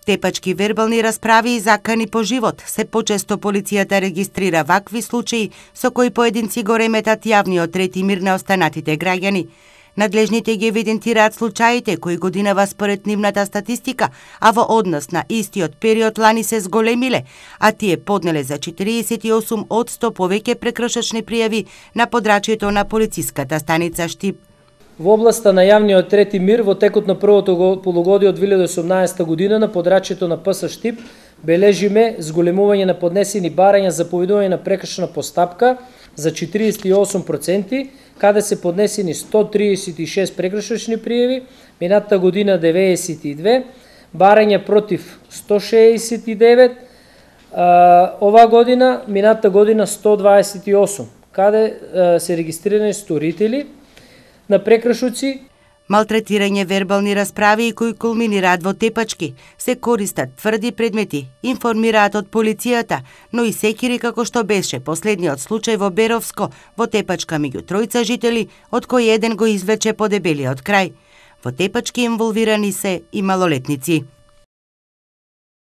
Тепачки вербални расправи и закани по живот. Се почесто полицијата регистрира вакви случаи со кои поединци го реметат јавниот ред и мир на останатите граѓани. Надлежните ги евидентираат случаите кои годинава според нивната статистика, а во однос на истиот период лани се зголемиле, а тие поднеле за 48% повеќе прекршочни пријави на подрачјето на полициската станица Штип. Во областа на јавниот ред и мир во текот на првото полугодие од 2018 година на подрачјето на ПС Штип бележиме зголемување на поднесени барања за поведување на прекршна постапка за 48%, каде се поднесени 136 прекршочни пријави, минатата година 92, барања против 169, ова година, минатата година 128, каде се регистрирани сторители на прекршоци. Малтретирање, вербални расправи кои кулминираат во тепачки, се користат тврди предмети, информираат од полицијата, но и секири како што беше последниот случај во Беровско, во Тепачка меѓу тројца жители, од кои еден го извлече по дебелиот крај. Во тепачки инволвирани се и малолетници.